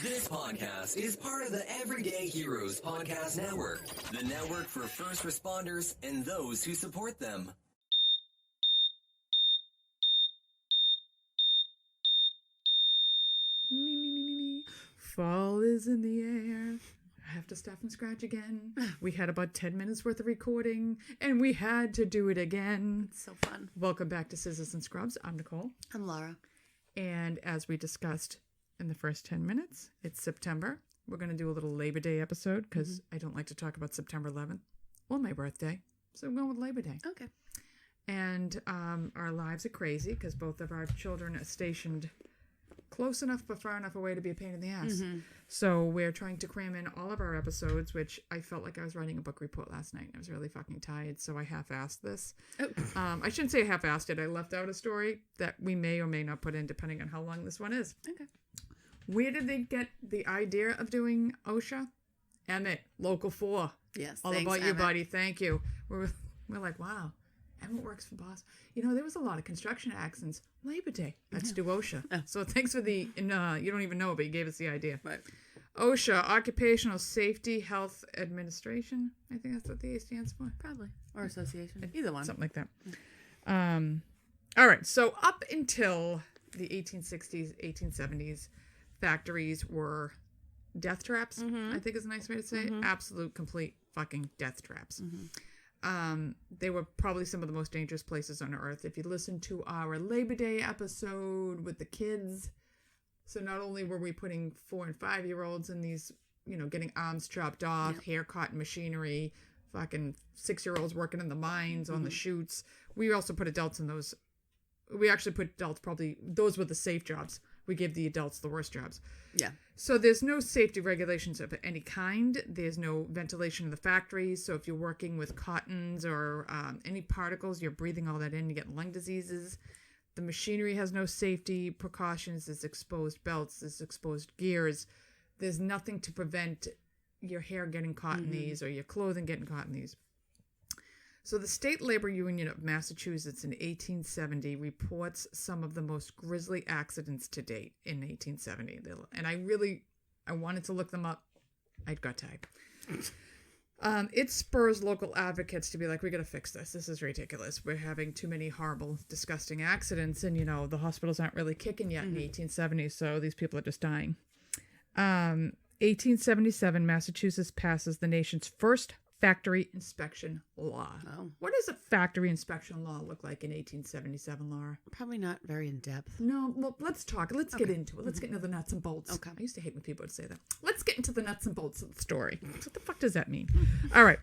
This podcast is part of the Everyday Heroes Podcast Network, the network for first responders and those who support them. Me. Fall is in the air. I have to stop and scratch again. We had about 10 minutes worth of recording, and we had to do it again. It's so fun. Welcome back to Scissors and Scrubs. I'm Nicole. I'm Laura. And as we discussed in the first 10 minutes, it's September. We're going to do a little Labor Day episode because I don't like to talk about September 11th or my birthday. So I'm going with Labor Day. Okay. And our lives are crazy because both of our children are stationed close enough but far enough away to be a pain in the ass. So we're trying to cram in all of our episodes, which I felt like I was writing a book report last night. I was really fucking tired, so I half-assed this. I shouldn't say I half-assed it. I left out a story that we may or may not put in depending on how long this one is. Okay. Where did they get the idea of doing OSHA? Emmett, Local 4. Yes. All thanks, about you, Emmett. buddy. Thank you. We're like, wow. Emmett works for Boss. You know, there was a lot of construction accidents. Labor Day. Let's do OSHA. Oh. So thanks for the, you don't even know it, but you gave us the idea. Right. OSHA, Occupational Safety Health Administration. I think that's what the A stands for. Probably. Or association. Either one. Something like that. All right. So up until the 1860s, 1870s, factories were death traps, I think is a nice way to say it. Absolute, complete fucking death traps. They were probably some of the most dangerous places on earth. If you listen to our Labor Day episode with the kids, so not only were we putting 4 and 5-year-olds in these, getting arms chopped off, hair caught in machinery, fucking 6-year-olds working in the mines on the chutes, we also put adults in those. We actually put adults, probably, those were the safe jobs. We gave the adults the worst jobs. Yeah. So there's no safety regulations of any kind. There's no ventilation in the factories. So if you're working with cottons or any particles, you're breathing all that in, you get lung diseases. The machinery has no safety precautions. There's exposed belts. There's exposed gears. There's nothing to prevent your hair getting caught in these or your clothing getting caught in these. So the State Labor Union of Massachusetts in 1870 reports some of the most grisly accidents to date in 1870. And I wanted to look them up. I got tired. It spurs local advocates to be like, we got to fix this. This is ridiculous. We're having too many horrible, disgusting accidents. And, the hospitals aren't really kicking yet in the 1870s. So these people are just dying. 1877, Massachusetts passes the nation's first factory inspection law. Oh. What does a factory inspection law look like in 1877, Laura? Probably not very in depth. No, well, let's talk. Let's get into it. Let's get into the nuts and bolts. Okay. I used to hate when people would say that. Let's get into the nuts and bolts of the story. What the fuck does that mean? All right.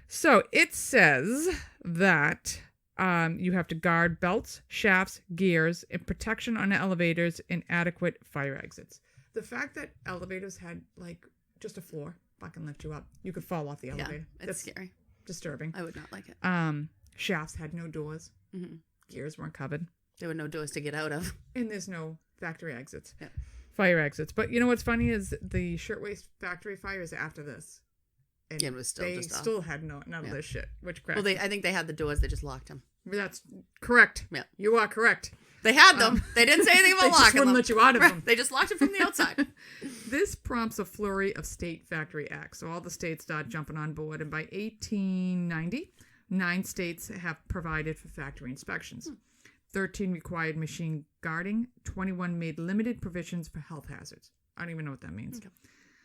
So it says that you have to guard belts, shafts, gears, and protection on elevators and adequate fire exits. The fact that elevators had, just a floor fucking lift you up. You could fall off the elevator. That's scary. Disturbing. I would not like it. Shafts had no doors. Gears weren't covered. There were no doors to get out of. And there's no factory exits. Yeah. Fire exits. But you know what's funny is the shirtwaist factory fires after this. And it was still they just off. still had none of this shit. Which crap. Well, I think they had the doors. They just locked them. That's correct. Yeah. You are correct. They had them. They didn't say anything about They just locking wouldn't them. let you out of them. They just locked it from the outside. This prompts a flurry of state factory acts. So all the states start jumping on board. And by 1890, 9 states have provided for factory inspections. 13 required machine guarding. 21 made limited provisions for health hazards. I don't even know what that means. Okay.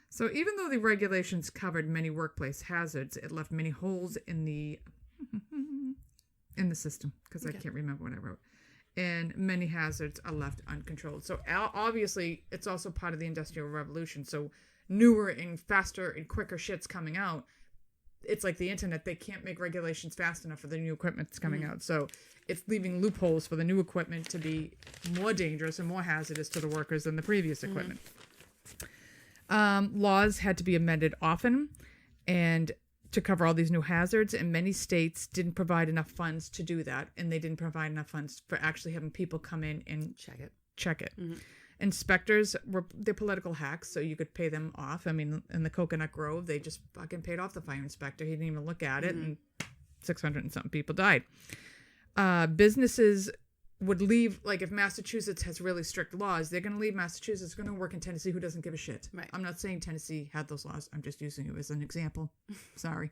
So even though the regulations covered many workplace hazards, it left many holes in the system, because I can't remember what I wrote. And many hazards are left uncontrolled. So obviously, it's also part of the Industrial Revolution. So newer and faster and quicker shit's coming out. It's like the internet. They can't make regulations fast enough for the new equipment that's coming out. So it's leaving loopholes for the new equipment to be more dangerous and more hazardous to the workers than the previous equipment. Laws had to be amended often and to cover all these new hazards, and many states didn't provide enough funds to do that, and they didn't provide enough funds for actually having people come in and check it. Inspectors they're political hacks, so you could pay them off. I mean, in the Coconut Grove, they just fucking paid off the fire inspector. He didn't even look at it, and 600 and something people died. Businesses would leave, like if Massachusetts has really strict laws, they're going to leave Massachusetts, going to work in Tennessee, who doesn't give a shit. Right. I'm not saying Tennessee had those laws. I'm just using it as an example. Sorry.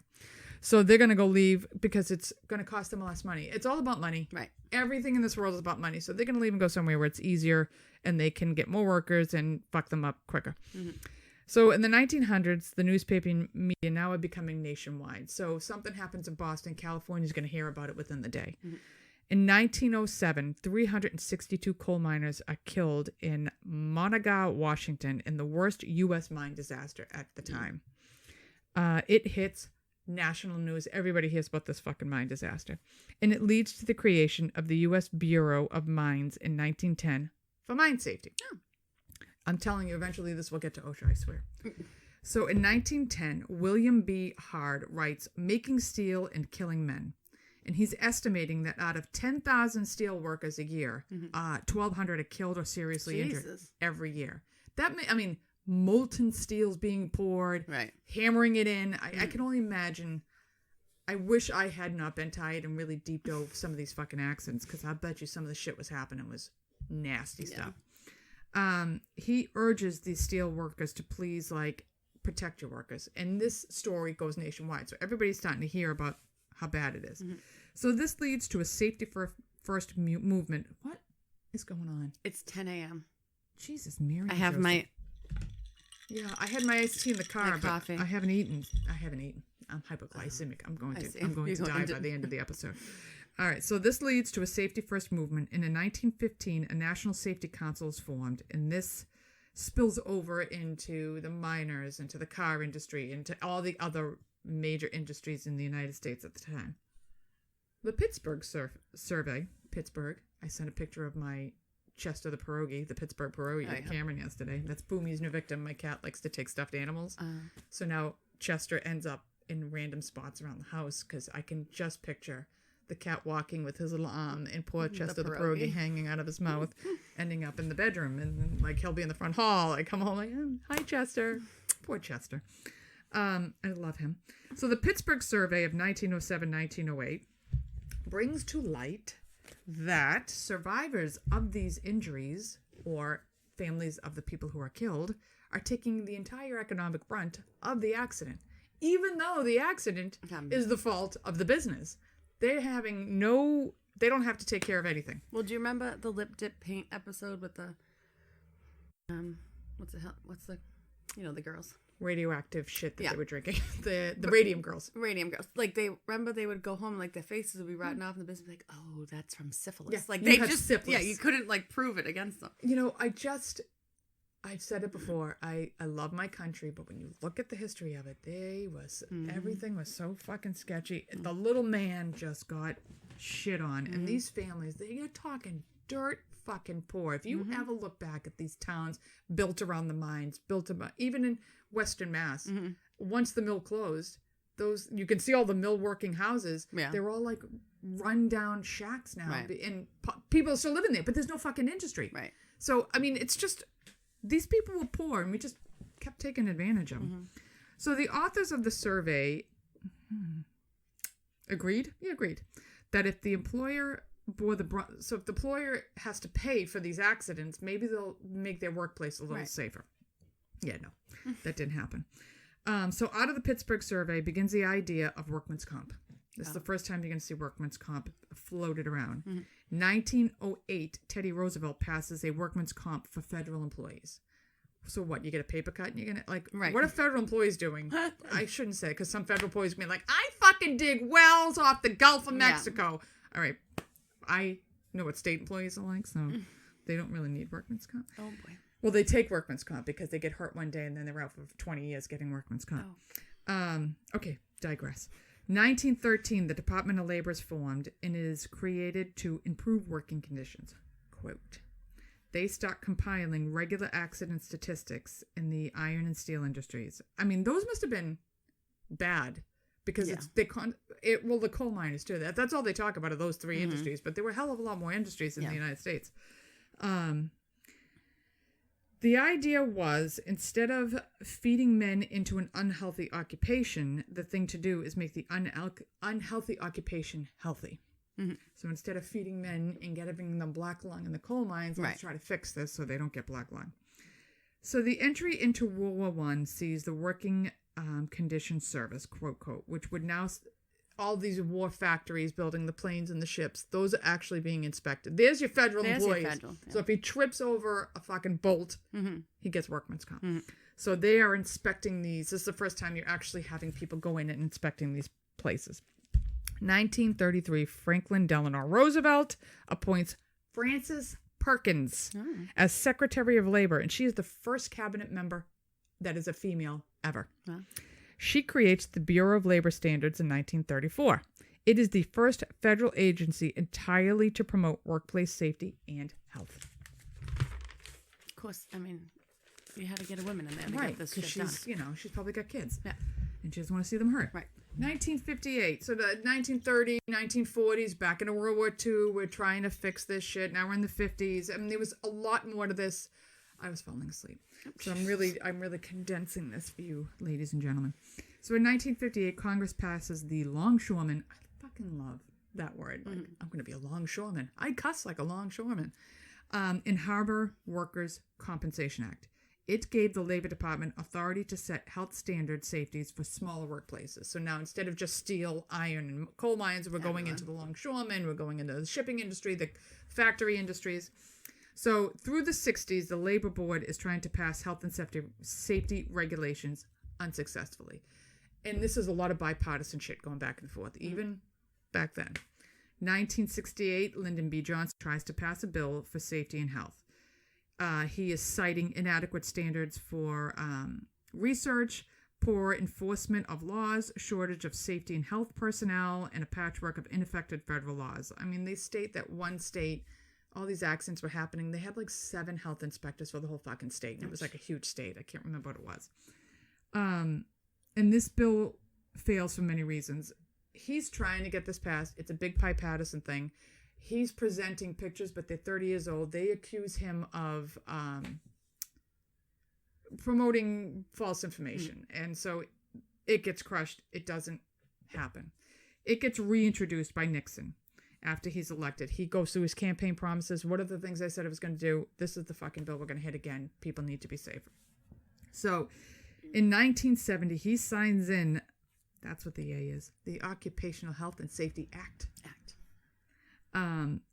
So they're going to go leave because it's going to cost them less money. It's all about money. Right. Everything in this world is about money. So they're going to leave and go somewhere where it's easier and they can get more workers and fuck them up quicker. Mm-hmm. So in the 1900s, the newspaper media now are becoming nationwide. So something happens in Boston, California's going to hear about it within the day. Mm-hmm. In 1907, 362 coal miners are killed in Monaga, Washington, in the worst U.S. mine disaster at the time. It hits national news. Everybody hears about this fucking mine disaster. And it leads to the creation of the U.S. Bureau of Mines in 1910 for mine safety. Oh. I'm telling you, eventually this will get to OSHA, I swear. So in 1910, William B. Hard writes, Making Steel and Killing Men. And he's estimating that out of 10,000 steel workers a year, 1,200 are killed or seriously injured every year. Molten steel's being poured, right, hammering it in. I can only imagine. I wish I had not been tied and really deep dove some of these fucking accidents, because I bet you some of the shit was happening was nasty stuff. He urges these steel workers to please, like, protect your workers. And this story goes nationwide. So everybody's starting to hear about how bad it is. Mm-hmm. So this leads to a safety first movement. What is going on? It's 10 a.m. Jesus, Mary. I have Joseph. I had my iced tea in the car, but coffee. I haven't eaten. I'm hypoglycemic. I'm going to die by the end of the episode. All right, so this leads to a safety first movement. And in 1915, a National Safety Council is formed, and this spills over into the miners, into the car industry, into all the other major industries in the United States at the time. The Pittsburgh survey, I sent a picture of my Chester the pierogi, the Pittsburgh pierogi to Cameron yesterday. That's Boomy's new victim. My cat likes to take stuffed animals. So now Chester ends up in random spots around the house because I can just picture the cat walking with his little arm and poor Chester the pierogi hanging out of his mouth, ending up in the bedroom. And like he'll be in the front hall. I come home like, hi, Chester. Poor Chester. I love him. So the Pittsburgh survey of 1907-1908 brings to light that survivors of these injuries, or families of the people who are killed, are taking the entire economic brunt of the accident, even though the accident is the fault of the business. They're having they don't have to take care of anything. Well, do you remember the lip dip paint episode with the the girls? Radioactive shit that they were drinking. The radium girls. Radium girls. Like, they would go home and, like, their faces would be rotten off, and the business would be like, oh, that's from syphilis. Yeah, like, they just syphilis. Yeah, you couldn't, like, prove it against them. You know, I've said it before, I love my country, but when you look at the history of it, everything was so fucking sketchy. The little man just got shit on. And these families, you're talking dirt fucking poor. If you ever look back at these towns built around the mines, even in Western Mass, once the mill closed, you can see all the mill working houses. Yeah. They're all like run down shacks now. Right. And people are still living there, but there's no fucking industry. Right. So, I mean, it's just, these people were poor and we just kept taking advantage of them. So the authors of the survey agreed that if the employer if the employer has to pay for these accidents, maybe they'll make their workplace a little safer. Yeah, no, that didn't happen. So out of the Pittsburgh survey begins the idea of workman's comp. This is the first time you're going to see workman's comp floated around. 1908, Teddy Roosevelt passes a workman's comp for federal employees. So what, you get a paper cut and you're going to, what are federal employees doing? I shouldn't say, because some federal employees be like, I fucking dig wells off the Gulf of Mexico. Yeah. All right. I know what state employees are like, so they don't really need workman's comp. Oh, boy. Well, they take workman's comp because they get hurt one day and then they're out for 20 years getting workman's comp. Okay, digress. 1913, the Department of Labor is formed and is created to improve working conditions. Quote, they start compiling regular accident statistics in the iron and steel industries. I mean, those must have been bad because the coal miners too. That's all they talk about are those three industries, but there were a hell of a lot more industries in the United States. The idea was, instead of feeding men into an unhealthy occupation, the thing to do is make the unhealthy occupation healthy. Mhm. So instead of feeding men and giving them black lung in the coal mines, let's try to fix this so they don't get black lung. So the entry into World War I sees the Working Conditions Service, quote, quote, which would now, all these war factories building the planes and the ships, those are actually being inspected. There's your federal employees. So if he trips over a fucking bolt, he gets workman's comp. So they are inspecting these. This is the first time you're actually having people go in and inspecting these places. 1933, Franklin Delano Roosevelt appoints Frances Perkins as Secretary of Labor, and she is the first cabinet member that is a female ever. She creates the Bureau of Labor Standards in 1934. It is the first federal agency entirely to promote workplace safety and health. Of course, I mean, you had to get a woman in there to get this shit done. You know, she's probably got kids. Yeah. And she doesn't want to see them hurt. Right. 1958. So the 1930s, 1940s, back into World War II, we're trying to fix this shit. Now we're in the 50s. I mean, there was a lot more to this. I was falling asleep. So I'm really condensing this for you, ladies and gentlemen. So in 1958, Congress passes the Longshoreman. I fucking love that word. Like, I'm going to be a longshoreman. I cuss like a longshoreman. In Harbor Workers' Compensation Act. It gave the Labor Department authority to set health standard safeties for smaller workplaces. So now instead of just steel, iron, and coal mines, we're going into the longshoremen, we're going into the shipping industry, the factory industries. So through the 60s, the Labor Board is trying to pass health and safety regulations unsuccessfully. And this is a lot of bipartisan shit going back and forth, even back then. 1968, Lyndon B. Johnson tries to pass a bill for safety and health. He is citing inadequate standards for research, poor enforcement of laws, shortage of safety and health personnel, and a patchwork of ineffective federal laws. I mean, they state that one state, all these accidents were happening. They had like 7 health inspectors for the whole fucking state. And it was like a huge state. I can't remember what it was. And this bill fails for many reasons. He's trying to get this passed. It's a big bipartisan thing. He's presenting pictures, but they're 30 years old. They accuse him of promoting false information. And so it gets crushed. It doesn't happen. It gets reintroduced by Nixon after he's elected. He goes through his campaign promises. What are the things I said I was going to do? This is the fucking bill we're going to hit again. People need to be safer. So in 1970, he signs in, that's what the A is, the Occupational Health and Safety Act.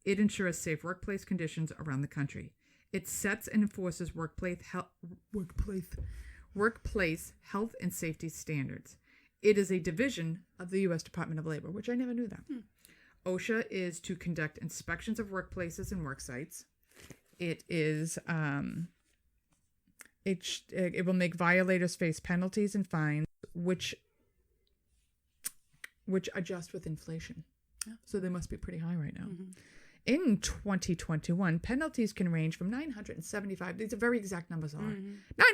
It ensures safe workplace conditions around the country. It sets and enforces workplace health and safety standards. It is a division of the U.S. Department of Labor, which I never knew that. OSHA is to conduct inspections of workplaces and work sites. It is it will make violators face penalties and fines, which adjust with inflation. So they must be pretty high right now. In 2021, penalties can range from $975. These are very exact numbers are.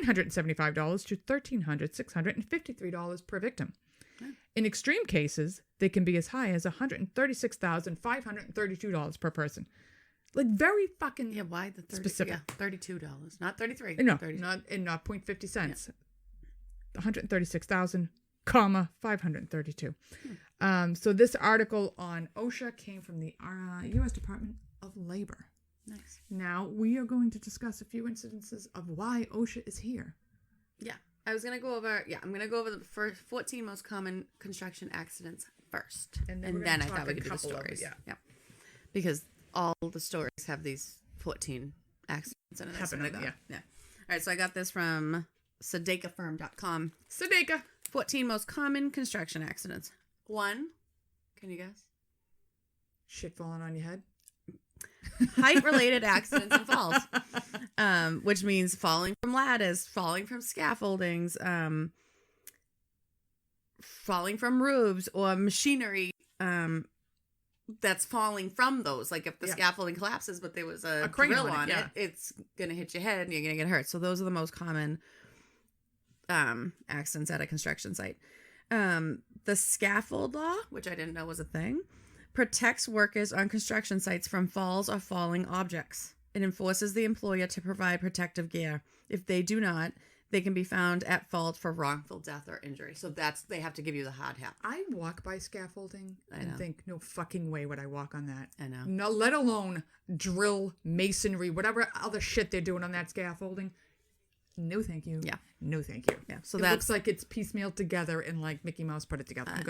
$975 to $1,300,653 per victim. In extreme cases, they can be as high as $136,532 per person. Like very fucking why the 30, specific. $32, not 33. No, 30. not 0.50 cents. $136,532. So this article on OSHA came from the U.S. Department of Labor. Nice. Now we are going to discuss a few incidences of why OSHA is here. Yeah. I'm going to go over the first 14 most common construction accidents first. And then I thought we could do the stories. Yeah. Because all the stories have these 14 accidents in it. Yeah. All right, so I got this from SedecaFirm.com. Sedeca. 14 most common construction accidents. 1, can you guess? Shit falling on your head. Height-related accidents and falls, which means falling from ladders, falling from scaffoldings, falling from roofs or machinery that's falling from those. Like if the scaffolding collapses, but there was a drill on it, it's going to hit your head and you're going to get hurt. So those are the most common accidents at a construction site. The scaffold law, which I didn't know was a thing, protects workers on construction sites from falls or falling objects. It enforces the employer to provide protective gear. If they do not, They can be found at fault for wrongful death or injury. So they have to give you the hard hat. I walk by scaffolding and think, no fucking way would I walk on that. I know. No, let alone drill, masonry, whatever other shit they're doing on that scaffolding. No, thank you. Yeah. No, thank you. Yeah. So it looks like it's piecemeal together and like Mickey Mouse put it together. I'm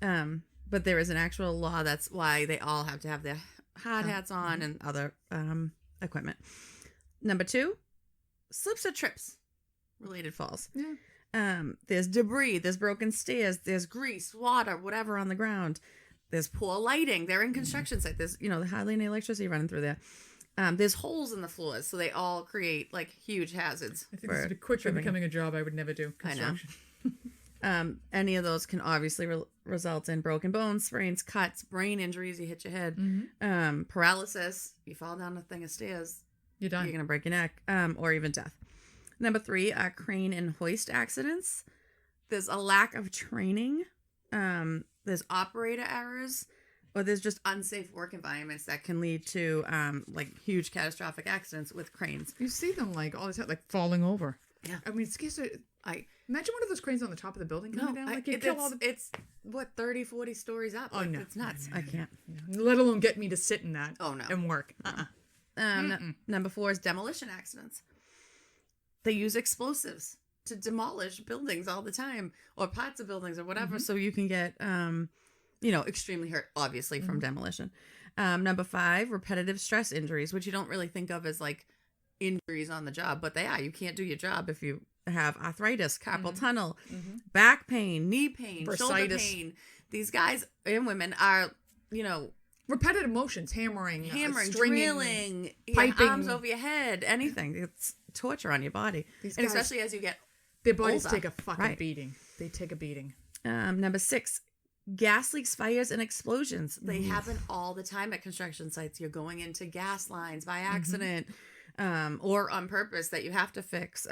good. But there is an actual law. That's why they all have to have their hard hats on and other equipment. Number 2, slips or trips. Related falls. Yeah. There's debris, there's broken stairs, there's grease, water, whatever on the ground. There's poor lighting. They're in construction site. There's hardly any electricity running through there. There's holes in the floors, so they all create like huge hazards. I think this is quickly becoming a job I would never do. Construction. I know. Any of those can obviously result in broken bones, sprains, cuts, brain injuries. You hit your head, paralysis. You fall down a thing of stairs. You're done. You're gonna break your neck, or even death. Number 3 are crane and hoist accidents. There's a lack of training. There's operator errors, or there's just unsafe work environments that can lead to like huge catastrophic accidents with cranes. You see them like all the time, like falling over. Yeah. I mean, imagine one of those cranes on the top of the building coming down. Like it's what 30, 40 stories up. Oh, like, no. It's nuts. No. I can't. No. Let alone get me to sit in that. Oh no. And work. Number 4 is demolition accidents. They use explosives to demolish buildings all the time, or parts of buildings or whatever, so you can get extremely hurt, obviously, from demolition. Number 5, repetitive stress injuries, which you don't really think of as like injuries on the job, but they are. You can't do your job if you have arthritis, carpal tunnel, back pain, knee pain, shoulder pain. These guys and women are, repetitive motions, hammering, stringing, drilling, piping, arms over your head, anything. It's torture on your body. These and guys, especially as you get their bodies older. take a fucking beating. They take a beating. Number 6, gas leaks, fires, and explosions. They happen all the time at construction sites. You're going into gas lines by accident, or on purpose that you have to fix.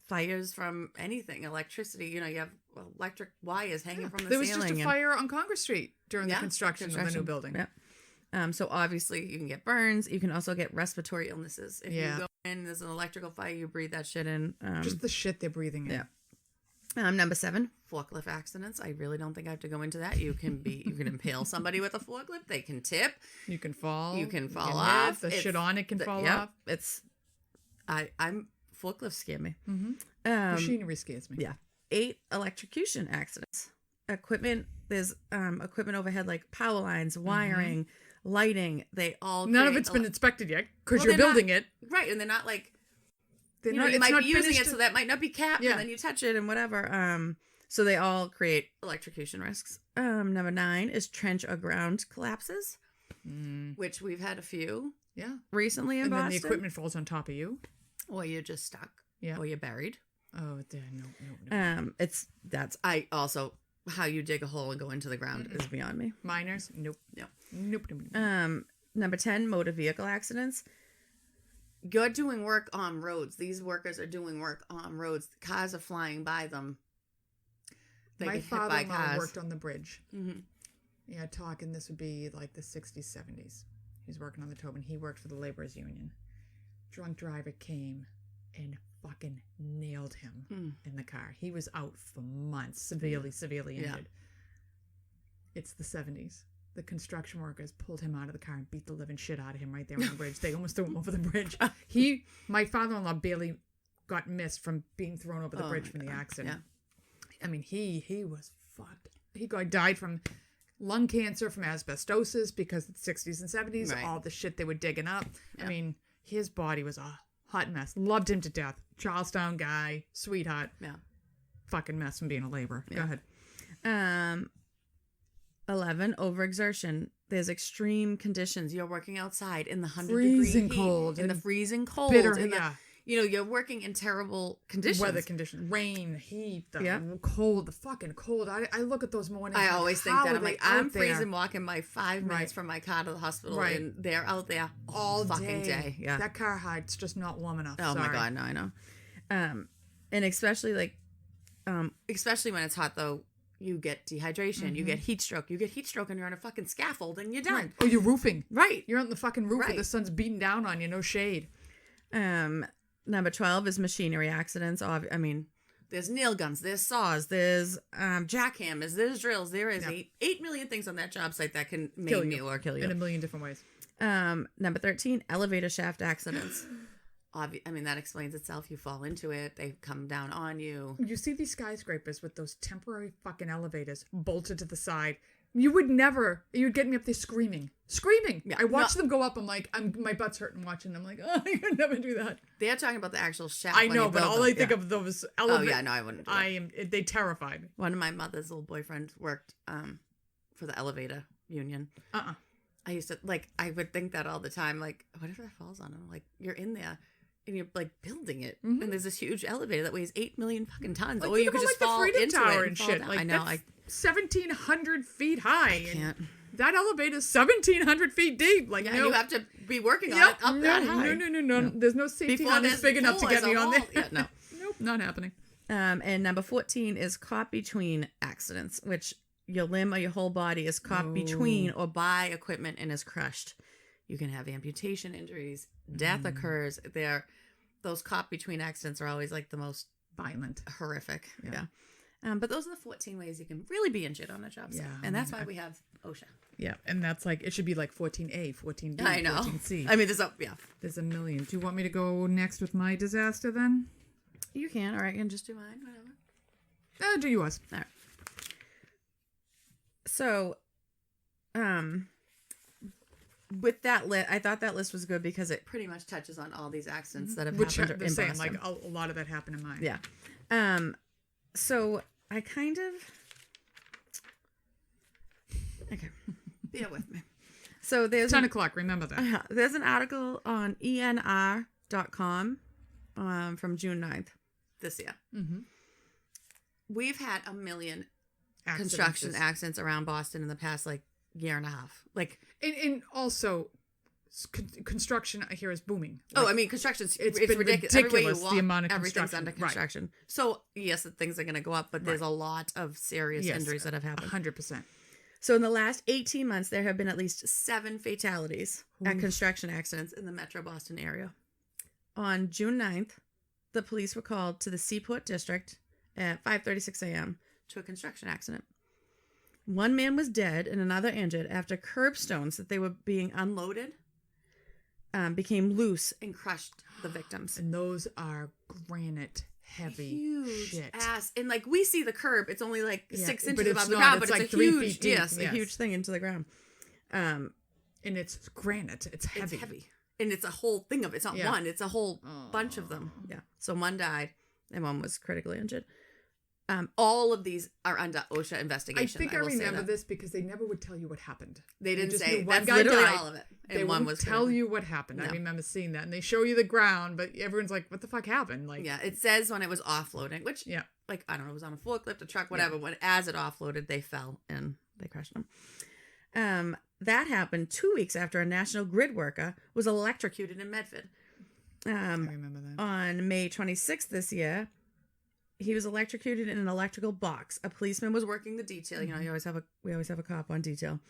Fires from anything, electricity. You have electric wires hanging from the ceiling. There was just a fire on Congress Street during the construction of the new building. Yeah. So obviously you can get burns. You can also get respiratory illnesses. If you go in, there's an electrical fire, you breathe that shit in. Just the shit they're breathing in. Yeah. Number 7, forklift accidents. I really don't think I have to go into that. You can impale somebody with a forklift. They can tip. You can fall. You can fall off. The shit on it can fall off. I'm forklifts scare me. Machinery scares me. Yeah. 8, electrocution accidents. Equipment. There's equipment overhead like power lines, wiring, lighting. They all none of it's been inspected yet because you're building it, right? And they're not like you it's might not be using it, so that might not be capped, Yeah. and then you touch it and whatever. So they all create electrocution risks. Number 9 is trench or ground collapses, which we've had a few. Yeah. Recently in and Boston. Then the equipment falls on top of you, or you're just stuck. Yeah. Or you're buried. Oh, no. That's how you dig a hole and go into the ground is beyond me. Miners? Nope. Nope. Number 10, motor vehicle accidents. You're doing work on roads. These workers are doing work on roads. Cars are flying by them. My father-in-law worked on the bridge. Yeah, talking this would be like the 60s, 70s. He's working on the Tobin. He worked for the Laborers Union. Drunk driver came and fucking nailed him in the car. He was out for months, severely injured. Yeah. It's the 70s. The construction workers pulled him out of the car and beat the living shit out of him right there on the bridge. They almost threw him over the bridge. My father-in-law barely got missed from being thrown over the bridge from the accident. Yeah. I mean, he was fucked. He died from lung cancer, from asbestosis, because it's 60s and 70s, all the shit they were digging up. Yeah. I mean, his body was a hot mess. Loved him to death. Charlestown guy, sweetheart. Yeah. Fucking mess from being a laborer. Yeah. Go ahead. 11, overexertion. There's extreme conditions. You're working outside in the 100-degree cold, in the freezing cold, bitter, you're working in terrible conditions. Weather conditions, rain, heat, the cold, the fucking cold. I look at those mornings. I always think that. I'm like, I'm freezing walking my 5 minutes from my car to the hospital, and they're out there all fucking day. Yeah, that car hide's just not warm enough. Oh my god, no, I know. And especially especially when it's hot though. You get dehydration, you get heat stroke, and you're on a fucking scaffold and you're done. Right. Oh, you're roofing. Right. You're on the fucking roof and the sun's beating down on you, no shade. Number 12 is machinery accidents. I mean, there's nail guns, there's saws, there's jackhammers, there's drills. There is 8 million things on that job site that can maim you or kill you. In a million different ways. Number 13, elevator shaft accidents. I mean, that explains itself. You fall into it. They come down on you. You see these skyscrapers with those temporary fucking elevators bolted to the side. You'd get me up there screaming. Yeah, I watch them go up. I'm like, my butt's hurting watching them. I'm like, oh, I could never do that. They're talking about the actual shaft. I know, but all I think of those elevators. Oh, yeah, no, I wouldn't do that. They terrified me. One of my mother's old boyfriends worked for the elevator union. I used to, I would think that all the time. Like, what if that falls on him? Like, you're in there. And you're building it, and there's this huge elevator that weighs 8 million fucking tons. Or you could just fall into Tower it and shit. Down. I know, 1,700 feet high. I can't. That elevator's 1,700 feet deep. You have to be working on it up that high. No. There's no safety harness big enough to get me on there. Yeah, no. Nope, not happening. And number 14 is caught between accidents, which your limb or your whole body is caught between or by equipment and is crushed. You can have amputation injuries. Death occurs. Those caught between accidents are always the most violent, horrific. Yeah. But those are the 14 ways you can really be injured on a job site. And that's why we have OSHA. Yeah. And that's it should be 14A, 14B, I know. 14C. I mean, there's a million. Do you want me to go next with my disaster then? You can. All right. You can just do mine. Whatever. Do yours. All right. So, with that list, I thought that list was good because it pretty much touches on all these accidents that have happened in Boston. A lot of that happened in mine. Yeah. So I kind of... Okay. Bear with me. So there's 10 o'clock. Remember that. There's an article on ENR.com from June 9th this year. Mm-hmm. We've had a million construction accidents around Boston in the past year and a half. And also construction here is booming. I mean, construction's it's ridiculous. Everywhere you walk, the amount of everything's under construction. Right. So yes, things are going to go up, but there's a lot of serious injuries that have happened. 100%. So in the last 18 months, there have been at least 7 fatalities at construction accidents in the Metro Boston area. On June 9th, the police were called to the Seaport District at 5:36 a.m. to a construction accident. One man was dead and another injured after curbstones that they were being unloaded became loose and crushed the victims. And those are granite heavy huge shit. Ass. And we see the curb, it's only 6 inches above the ground, but it's a huge, a huge thing into the ground. And it's granite. It's heavy. It's heavy. And it's a whole thing of it. It's not one. It's a whole bunch of them. Yeah. So one died and one was critically injured. All of these are under OSHA investigation. I think I remember this because they never would tell you what happened. They didn't say that's literally all of it. And they won't tell you what happened. No. I remember seeing that, and they show you the ground, but everyone's like, "What the fuck happened?" It says when it was offloading, which I don't know, it was on a forklift, a truck, whatever. When as it offloaded, they fell and they crushed them. That happened 2 weeks after a National Grid worker was electrocuted in Medford. I remember that. On May 26th this year. He was electrocuted in an electrical box. A policeman was working the detail. You know, we always have a cop on detail,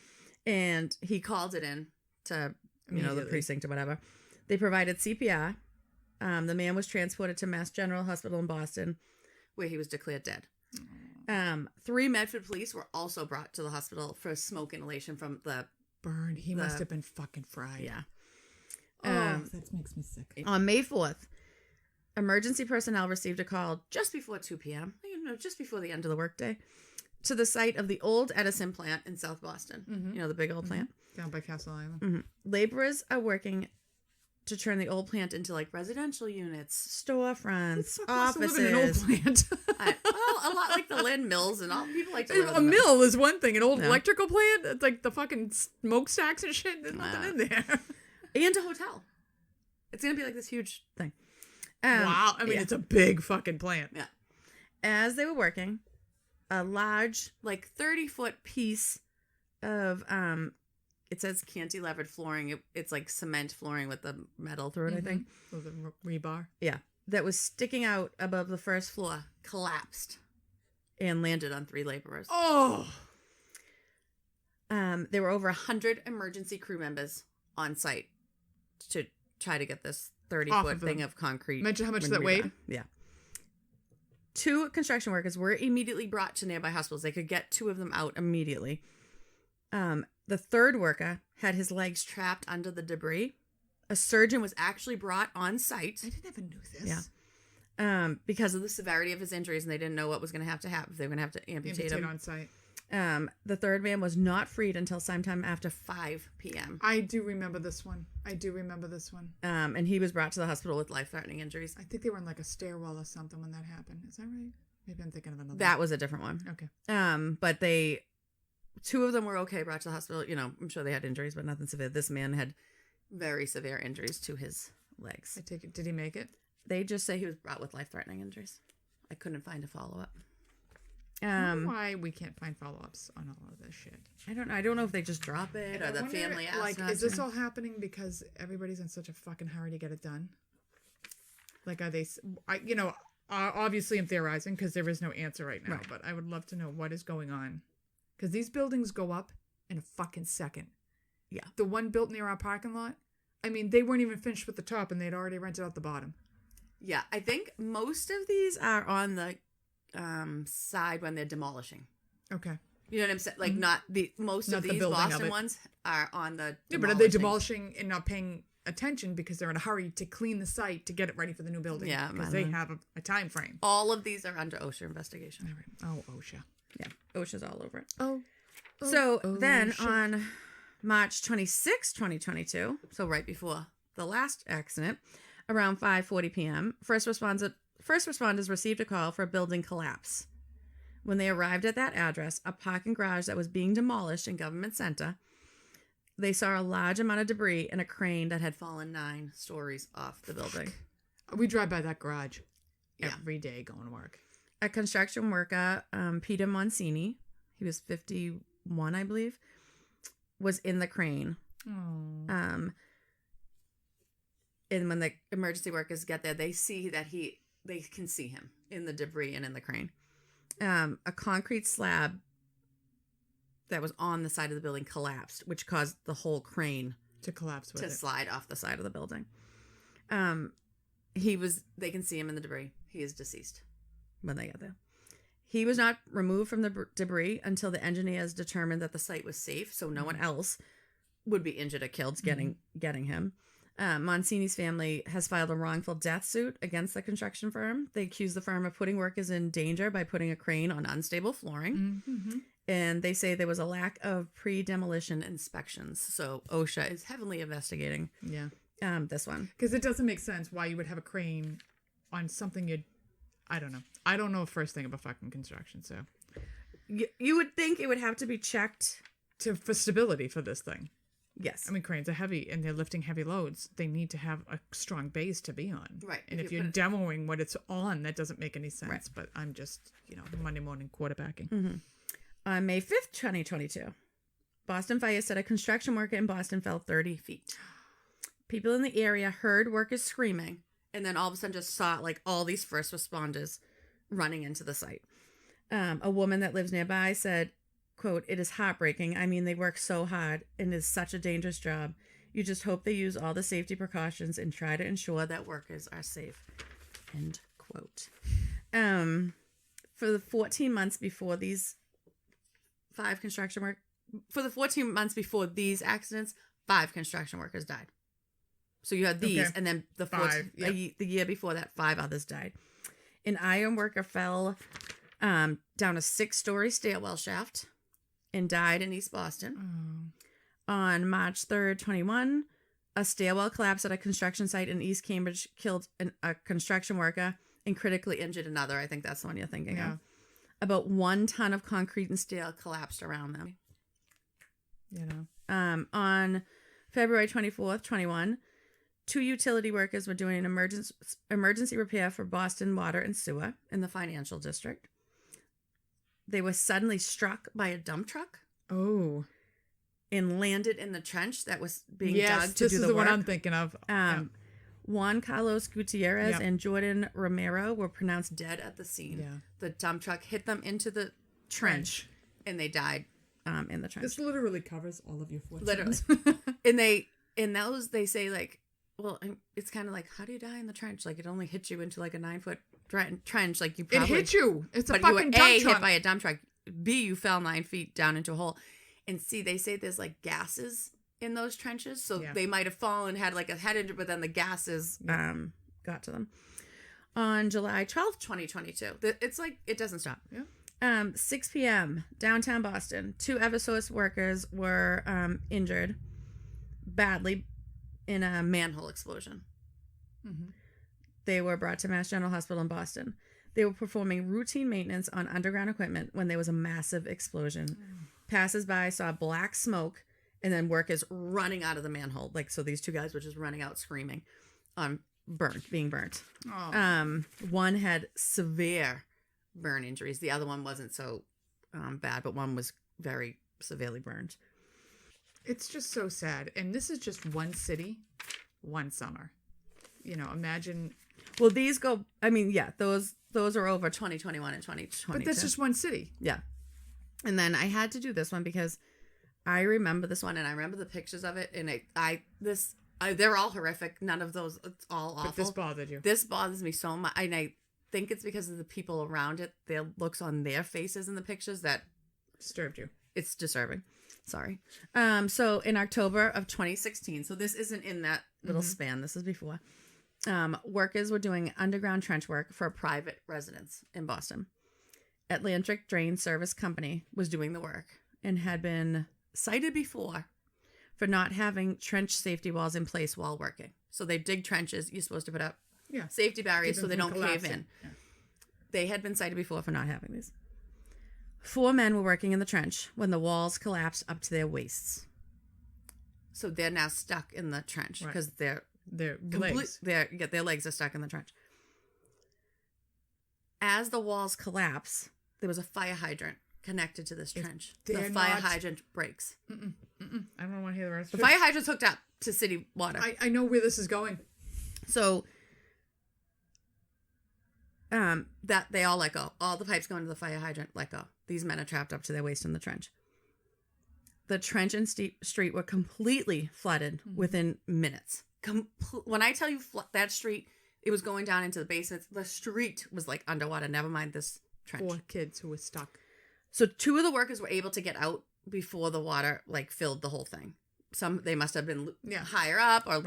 and he called it in to the precinct or whatever. They provided CPR. The man was transported to Mass General Hospital in Boston, where he was declared dead. 3 Medford police were also brought to the hospital for smoke inhalation from the burn. He must have been fucking fried. Yeah. That makes me sick. On May 4th. Emergency personnel received a call just before 2 p.m., just before the end of the workday, to the site of the old Edison plant in South Boston. Mm-hmm. The big old plant. Down by Castle Island. Mm-hmm. Laborers are working to turn the old plant into residential units, storefronts, offices. Live in an old plant. A lot like the Lynn Mills and all. People like to live in a mill is one thing. An old electrical plant, it's like the fucking smokestacks and shit. There's nothing in there. And a hotel. It's going to be this huge thing. Wow. I mean, it's a big fucking plant. Yeah. As they were working, a large, 30-foot piece of, it says cantilevered flooring. It's cement flooring with the metal through it, I think. With the rebar. Yeah. That was sticking out above the first floor, collapsed, and landed on 3 laborers. Oh! There were over 100 emergency crew members on site to try to get this 30-foot thing of concrete. Imagine how much that weighed. Yeah. 2 construction workers were immediately brought to nearby hospitals. They could get 2 of them out immediately. The third worker had his legs trapped under the debris. A surgeon was actually brought on site. I didn't even know this. Yeah. Because of the severity of his injuries, and they didn't know what was going to happen. If they were going to have to amputate him on site. The third man was not freed until sometime after 5 p.m. I do remember this one. And he was brought to the hospital with life-threatening injuries. I think they were in like a stairwell or something when that happened. Is that right? Maybe I'm thinking of another. That was a different one. Okay. But 2 of them were okay, brought to the hospital. You know, I'm sure they had injuries, but nothing severe. This man had very severe injuries to his legs. I take it. Did he make it? They just say he was brought with life-threatening injuries. I couldn't find a follow-up. I don't know why we can't find follow-ups on all of this shit. I don't know. I don't know if they just drop it or the family asks. Like, is this all happening because everybody's in such a fucking hurry to get it done? Like, are they? Obviously, I'm theorizing because there is no answer right now. Right. But I would love to know what is going on, because these buildings go up in a fucking second. Yeah. The one built near our parking lot. I mean, they weren't even finished with the top, and they'd already rented out the bottom. Yeah, I think most of these are on the side when they're demolishing. Okay. You know what I'm saying? Like, most of these Boston ones are on the demolishing. Yeah, but are they demolishing and not paying attention because they're in a hurry to clean the site to get it ready for the new building? Yeah. Because they have a time frame. All of these are under OSHA investigation. All right. Oh, OSHA. Yeah, OSHA's all over it. So then on March 26, 2022, so right before the last accident, around 5:40 p.m., first responders received a call for a building collapse. When they arrived at that address, a parking garage that was being demolished in Government Center, they saw a large amount of debris and a crane that had fallen 9 stories off the building. We drive by that garage every day going to work. A construction worker, Peter Mancini, he was 51, I believe, was in the crane. Oh. And when the emergency workers get there, they see that they can see him in the debris and in the crane. A concrete slab that was on the side of the building collapsed, which caused the whole crane to collapse with slide off the side of the building. They can see him in the debris. He is deceased when they get there. He was not removed from the debris until the engineers determined that the site was safe, so no one else would be injured or killed getting him. Mancini's family has filed a wrongful death suit against the construction firm. They accuse the firm of putting workers in danger by putting a crane on unstable flooring. Mm-hmm. And they say there was a lack of pre-demolition inspections. So OSHA is heavily investigating this one. Because it doesn't make sense why you would have a crane on something I don't know. I don't know a first thing about fucking construction, so. You would think it would have to be checked. For stability for this thing. Yes. I mean, cranes are heavy and they're lifting heavy loads. They need to have a strong base to be on. Right. And if you're demoing what it's on, that doesn't make any sense. Right. But I'm just, Monday morning quarterbacking. Mm-hmm. On May 5th, 2022, Boston Fire said a construction worker in Boston fell 30 feet. People in the area heard workers screaming and then all of a sudden just saw all these first responders running into the site. A woman that lives nearby said, quote, "It is heartbreaking. I mean, they work so hard and it is such a dangerous job. You just hope they use all the safety precautions and try to ensure that workers are safe." End quote. For the 14 months before these 5 14 months before these accidents, 5 construction workers died. So you had these, and then the year before that, 5 others died. An iron worker fell down a 6-story stairwell shaft and died in East Boston. On March 3rd, 21, a stairwell collapsed at a construction site in East Cambridge, killed a construction worker and critically injured another. I think that's the one you're thinking of. About 1 ton of concrete and steel collapsed around them. On February 24th, 21, 2 utility workers were doing an emergency repair for Boston Water and Sewer in the financial district. They were suddenly struck by a dump truck. Oh. And landed in the trench that was being dug to do the work. Yes, this is the one I'm thinking of. Juan Carlos Gutierrez and Jordan Romero were pronounced dead at the scene. Yeah. The dump truck hit them into the trench. And they died in the trench. This literally covers all of your 14. Literally. And they say it's kind of like, how do you die in the trench? Like, it only hits you into like a 9-foot trench. Like, you probably... It hit you. It's a but fucking you were dump truck. hit by a dump truck. B, you fell 9 feet down into a hole. And C, they say there's like gases in those trenches. So they might have fallen, had like a head injury, but then the gases got to them. On July 12th, 2022. It's like, it doesn't stop. Yeah. 6 p.m., downtown Boston. 2 Eversource workers were injured badly in a manhole explosion. Mm-hmm. They were brought to Mass General Hospital in Boston. They were performing routine maintenance on underground equipment when there was a massive explosion. Passers-by saw black smoke and then workers running out of the manhole. Like, so these 2 guys were just running out screaming, being burnt. Oh. One had severe burn injuries. The other one wasn't so bad, but one was very severely burned. It's just so sad. And this is just one city, one summer. You know, imagine. Well, these go, I mean, yeah, those are over 2021 and 2022. But that's just one city. Yeah. And then I had to do this one because I remember this one and I remember the pictures of it. And they're all horrific. None of those, it's all awful. But this bothered you. This bothers me so much. And I think it's because of the people around it, their looks on their faces in the pictures that disturbed you. It's disturbing. Sorry. So in October of 2016, so this isn't in that little span, this is before, workers were doing underground trench work for a private residence in Boston. Atlantic Drain Service Company was doing the work and had been cited before for not having trench safety walls in place while working. So they dig trenches. You're supposed to put up safety barriers so they don't cave in. Yeah. They had been cited before for not having these. 4 men were working in the trench when the walls collapsed up to their waists. So they're now stuck in the trench because their legs are stuck in the trench. As the walls collapse, there was a fire hydrant connected to this trench. The fire hydrant breaks. I don't want to hear the rest of it. The fire hydrant's hooked up to city water. I know where this is going. So that they all let go. All the pipes going to the fire hydrant let go. These men are trapped up to their waist in the trench. The trench and street were completely flooded within minutes. When I tell you that street, it was going down into the basement. The street was like underwater. Never mind this trench. 4 kids who were stuck. So 2 of the workers were able to get out before the water like filled the whole thing. They must have been higher up or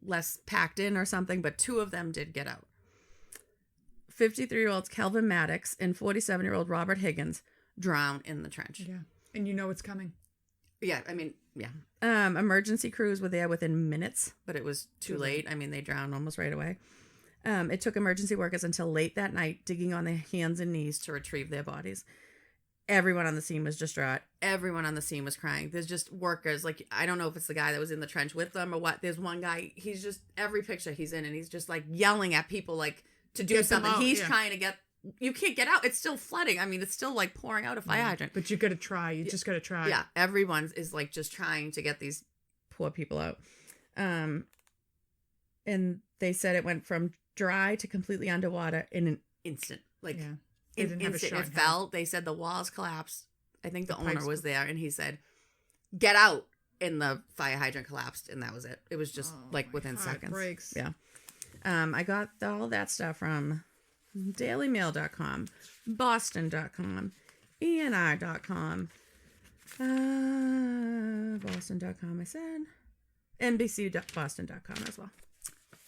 less packed in or something, but 2 of them did get out. 53-year-old Kelvin Maddox and 47-year-old Robert Higgins drowned in the trench. Yeah. And you know it's coming. Yeah, I mean, yeah. Emergency crews were there within minutes, but it was too late. I mean, they drowned almost right away. It took emergency workers until late that night digging on their hands and knees to retrieve their bodies. Everyone on the scene was distraught. Everyone on the scene was crying. There's just workers. Like, I don't know if it's the guy that was in the trench with them or what. There's one guy, he's just, every picture he's in, and he's just like yelling at people like to do something. He's trying to get, you can't get out. It's still flooding. I mean, it's still like pouring out a fire hydrant. But you got to try. You just got to try. Yeah. Everyone is like just trying to get these poor people out. And they said it went from dry to completely underwater in an instant. Like, it fell. They said the walls collapsed. I think the owner was there, and he said, "Get out!" And the fire hydrant collapsed, and that was it. It was just like within seconds. Breaks. Yeah. I got all that stuff from dailymail.com, boston.com, ENI.com, boston.com, I said, NBC.boston.com as well.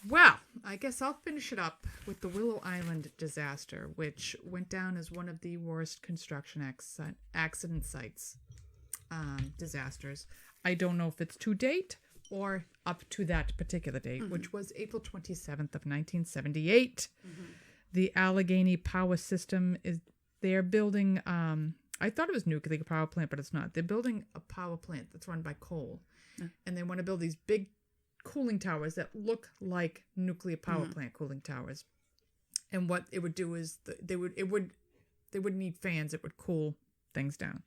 Well, I guess I'll finish it up with the Willow Island disaster, which went down as one of the worst construction accident sites disasters. I don't know if it's to date or up to that particular date, which was April 27th of 1978. The Allegheny Power System they're building, I thought it was nuclear power plant, but it's not. They're building a power plant that's run by coal. And they want to build these big cooling towers that look like nuclear power plant cooling towers. And what it would do is they would need fans. It would cool things down.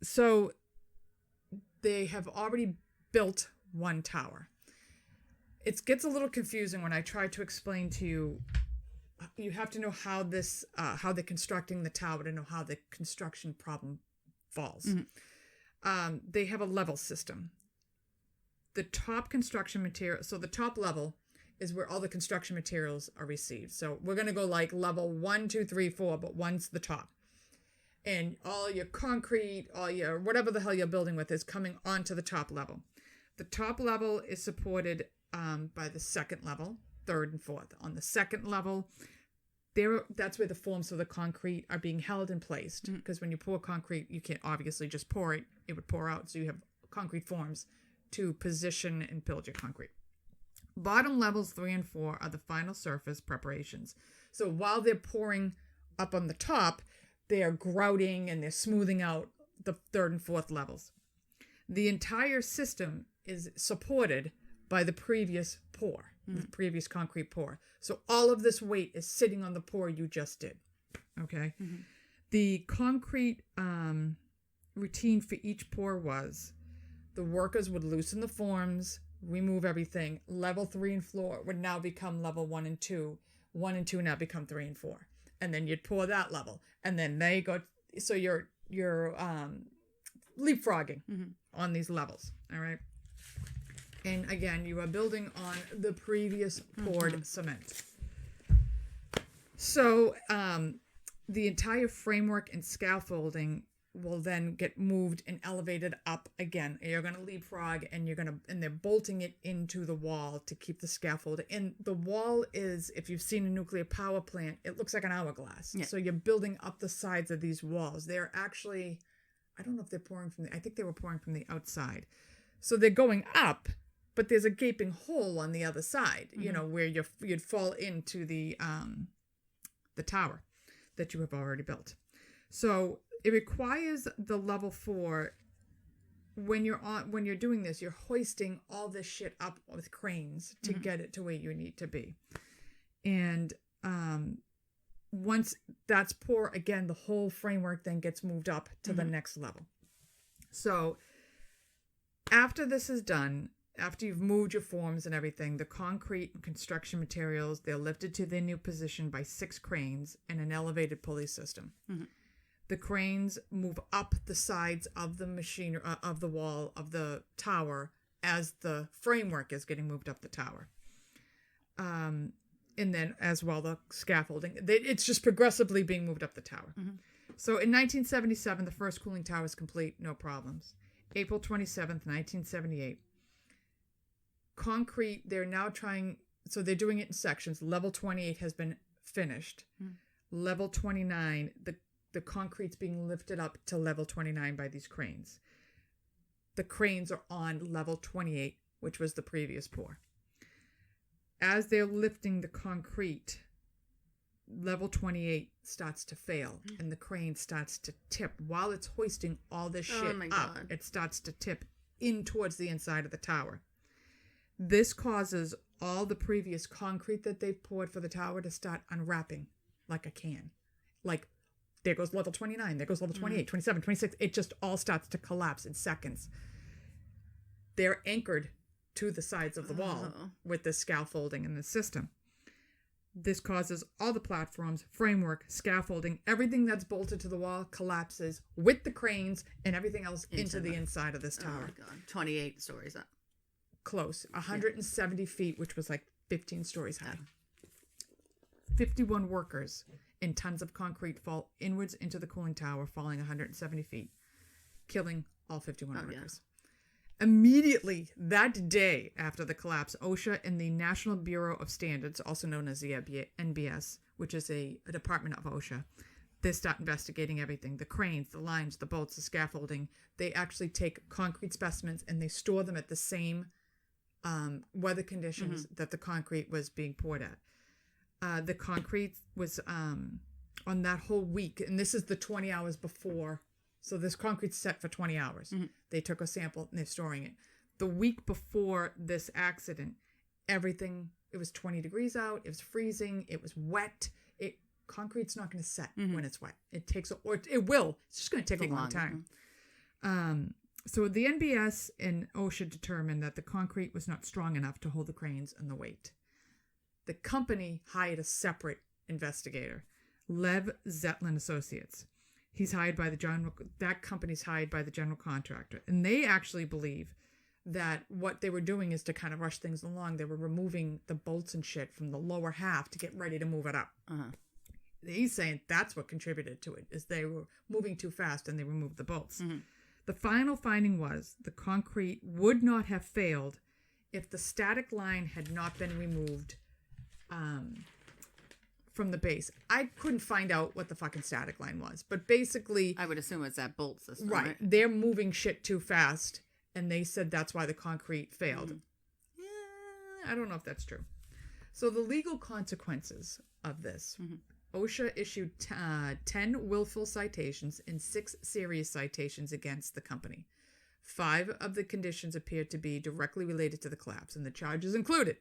So they have already built one tower. It gets a little confusing when I try to explain to you. You have to know how they're constructing the tower to know how the construction problem falls. They have a level system. the top construction material, so the top level is where all the construction materials are received. So we're going to go like level 1, 2, 3, 4, but 1's the top. And all your concrete, all your whatever the hell you're building with is coming onto the top level. The top level is supported by the second level, third and fourth. On the second level, that's where the forms of the concrete are being held and placed. Because when you pour concrete, you can't obviously just pour it. It would pour out. So you have concrete forms to position and build your concrete. Bottom levels 3 and 4 are the final surface preparations. So while they're pouring up on the top, they are grouting and they're smoothing out the third and fourth levels. The entire system is supported by the previous pour, the previous concrete pour. So all of this weight is sitting on the pour you just did. Okay? The concrete routine for each pour was the workers would loosen the forms, remove everything. Level 3 and 4 would now become level 1 and 2. 1 and 2 now become 3 and 4. And then you'd pour that level. And then they go, so you're leapfrogging on these levels. All right. And again, you are building on the previous poured cement. So the entire framework and scaffolding will then get moved and elevated up again. You're going to leapfrog and they're bolting it into the wall to keep the scaffold. And the wall is, if you've seen a nuclear power plant, it looks like an hourglass. Yeah. So you're building up the sides of these walls. They're actually, I don't know if they're pouring I think they were pouring from the outside. So they're going up, but there's a gaping hole on the other side, where you'd fall into the tower that you have already built. So it requires the level 4. When you're doing this, you're hoisting all this shit up with cranes to get it to where you need to be. And once that's pour, again, the whole framework then gets moved up to the next level. So after this is done, after you've moved your forms and everything, the concrete and construction materials, they're lifted to their new position by 6 cranes and an elevated pulley system. The cranes move up the sides of the machine, of the wall of the tower as the framework is getting moved up the tower. And then as well, the scaffolding. It's just progressively being moved up the tower. So in 1977, the first cooling tower is complete, no problems. April 27th, 1978. Concrete, they're now trying, so they're doing it in sections. Level 28 has been finished. Level 29, the concrete's being lifted up to level 29 by these cranes. The cranes are on level 28, which was the previous pour. As they're lifting the concrete, level 28 starts to fail and the crane starts to tip. While it's hoisting all this shit up, it starts to tip in towards the inside of the tower. This causes all the previous concrete that they've poured for the tower to start unwrapping like a can. Like, there goes level 29, there goes level 28, 27, 26. It just all starts to collapse in seconds. They're anchored to the sides of the wall with the scaffolding in the system. This causes all the platforms, framework, scaffolding, everything that's bolted to the wall collapses with the cranes and everything else into the inside of this tower. Oh my God. 28 stories up. Close. 170 feet, which was like 15 stories high. 51 workers and tons of concrete fall inwards into the cooling tower, falling 170 feet, killing all 51 workers. Yeah. Immediately that day after the collapse, OSHA and the National Bureau of Standards, also known as the NBS, which is a department of OSHA, they start investigating everything. The cranes, the lines, the bolts, the scaffolding. They actually take concrete specimens and they store them at the same weather conditions that the concrete was being poured at. The concrete was on that whole week, and this is the 20 hours before. So this concrete's set for 20 hours. They took a sample and they're storing it. The week before this accident, everything, it was 20 degrees out. It was freezing. It was wet. Concrete's not going to set when it's wet. It will. It's just going to take a long time. So the NBS and OSHA determined that the concrete was not strong enough to hold the cranes and the weight. The company hired a separate investigator, Lev Zetlin Associates. That company's hired by the general contractor. And they actually believe that what they were doing is to kind of rush things along. They were removing the bolts and shit from the lower half to get ready to move it up. He's saying that's what contributed to it, is they were moving too fast and they removed the bolts. The final finding was the concrete would not have failed if the static line had not been removed from the base. I couldn't find out what the fucking static line was, but basically... I would assume it's that bolt system, right? They're moving shit too fast, and they said that's why the concrete failed. I don't know if that's true. So the legal consequences of this... OSHA issued 10 willful citations and 6 serious citations against the company. 5 of the conditions appeared to be directly related to the collapse, and the charges included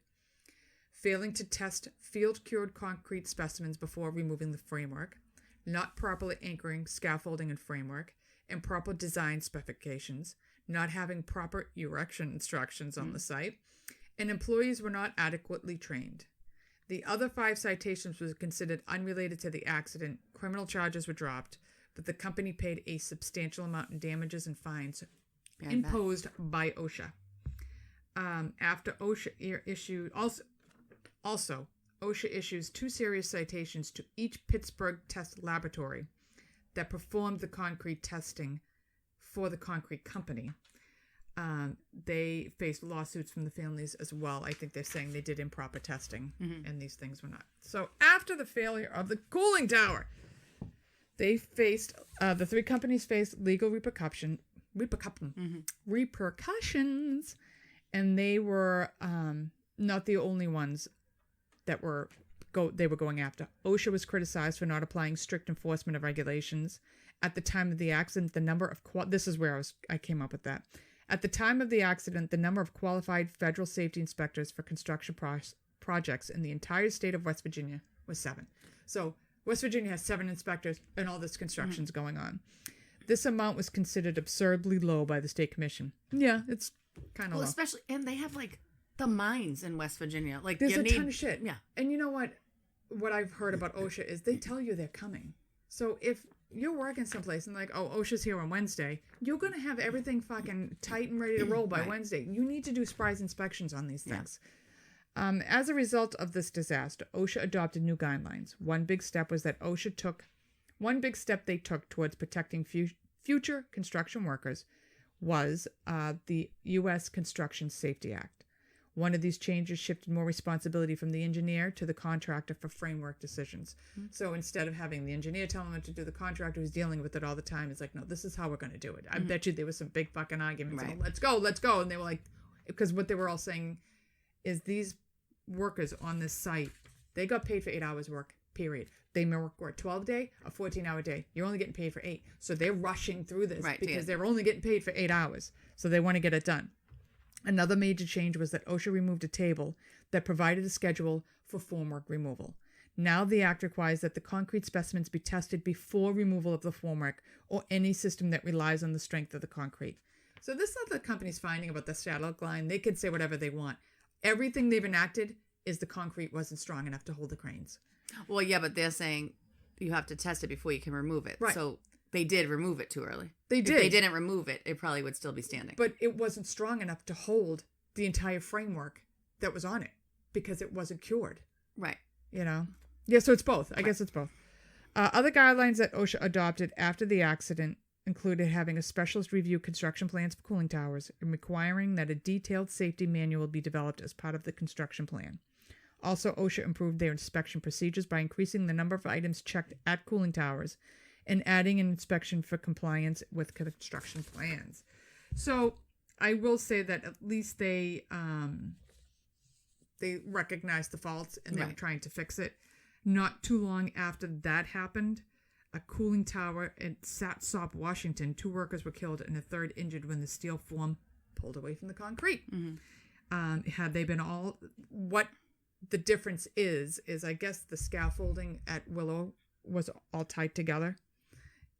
failing to test field-cured concrete specimens before removing the framework, not properly anchoring scaffolding and framework, improper design specifications, not having proper erection instructions on the site, and employees were not adequately trained. The other 5 citations were considered unrelated to the accident. Criminal charges were dropped, but the company paid a substantial amount in damages and fines imposed by OSHA. After OSHA issued... Also, OSHA issues 2 serious citations to each Pittsburgh test laboratory that performed the concrete testing for the concrete company. They faced lawsuits from the families as well. I think they're saying they did improper testing and these things were not. So after the failure of the cooling tower, they faced, the 3 companies faced legal repercussions, and they were not the only ones that they were going after. OSHA was criticized for not applying strict enforcement of regulations. At the time of the accident, the number of this is where I came up with that. At the time of the accident, the number of qualified federal safety inspectors for construction projects in the entire state of West Virginia was 7. So West Virginia has 7 inspectors and all this construction's going on. This amount was considered absurdly low by the state commission. Yeah, it's kind of low. Especially, and they have like the mines in West Virginia. Like there's a ton of shit. Yeah. And you know what I've heard about OSHA is they tell you they're coming. So if you're working someplace and like, oh, OSHA's here on Wednesday, you're going to have everything fucking tight and ready to roll by Wednesday. You need to do surprise inspections on these things. As a result of this disaster, OSHA adopted new guidelines. One big step they took towards protecting future construction workers was the U.S. Construction Safety Act. One of these changes shifted more responsibility from the engineer to the contractor for framework decisions. So instead of having the engineer telling them what to do, the contractor who's dealing with it all the time is like, no, this is how we're going to do it. I bet you there was some big fucking arguments. Right. Let's go. And they were like, because what they were all saying is these workers on this site, they got paid for 8 hours work, period. They may work a 12-day, a 14-hour day. You're only getting paid for 8. So they're rushing through this because they're only getting paid for 8 hours. So they want to get it done. Another major change was that OSHA removed a table that provided a schedule for formwork removal. Now the act requires that the concrete specimens be tested before removal of the formwork or any system that relies on the strength of the concrete. So this is not the company's finding about the static line. They can say whatever they want. Everything they've enacted is the concrete wasn't strong enough to hold the cranes. Well, yeah, but they're saying you have to test it before you can remove it. Right. So they did remove it too early. They did. If they didn't remove it, it probably would still be standing. But it wasn't strong enough to hold the entire framework that was on it because it wasn't cured. Right. You know? Yeah, so it's both. I guess it's both. Other guidelines that OSHA adopted after the accident included having a specialist review construction plans for cooling towers and requiring that a detailed safety manual be developed as part of the construction plan. Also, OSHA improved their inspection procedures by increasing the number of items checked at cooling towers and adding an inspection for compliance with construction plans. So I will say that at least they recognized the faults and they were trying to fix it. Not too long after that happened, a cooling tower in Satsop, Washington, 2 workers were killed and a 3rd injured when the steel form pulled away from the concrete. Had they been all... What the difference is I guess the scaffolding at Willow was all tied together.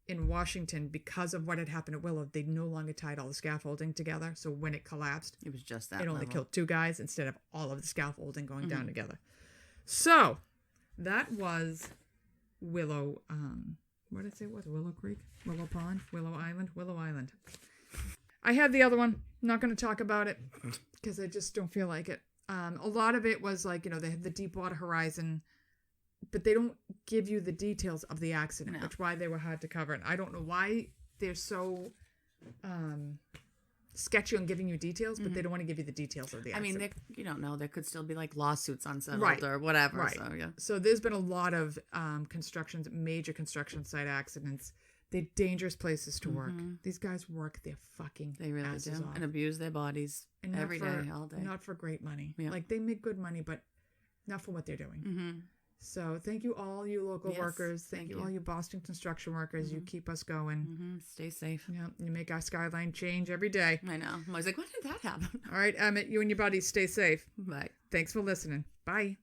In Washington, because of what had happened at Willow, they no longer tied all the scaffolding together. So when it collapsed, it was just that. It only killed 2 guys instead of all of the scaffolding going down together. So that was Willow. What did I say it was? Willow Creek, Willow Pond, Willow Island. I had the other one. Not going to talk about it because I just don't feel like it. A lot of it was like, they had the Deepwater Horizon, but they don't give you the details of the accident, which why they were hard to cover. And I don't know why they're so sketchy on giving you details, but they don't want to give you the details of the accident. I mean, you don't know. There could still be like lawsuits unsettled or whatever. Right. So, yeah. So there's been a lot of major construction site accidents. They're dangerous places to work. These guys work their fucking They really asses do. off. And abuse their bodies every day, all day. Not for great money. Yeah. Like, they make good money, but not for what they're doing. So thank you all you local workers. Thank you all you Boston construction workers. You keep us going. Stay safe. Yeah, you make our skyline change every day. I know. I was like, when did that happen? All right, Emmett, you and your buddies stay safe. Bye. Thanks for listening. Bye.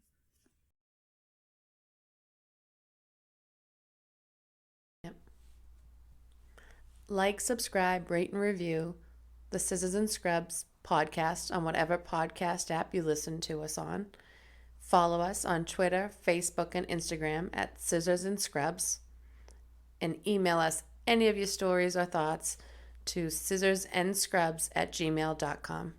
Like, subscribe, rate, and review the Scissors and Scrubs podcast on whatever podcast app you listen to us on. Follow us on Twitter, Facebook, and Instagram at Scissors and Scrubs. And email us any of your stories or thoughts to scissorsnscrubs@gmail.com.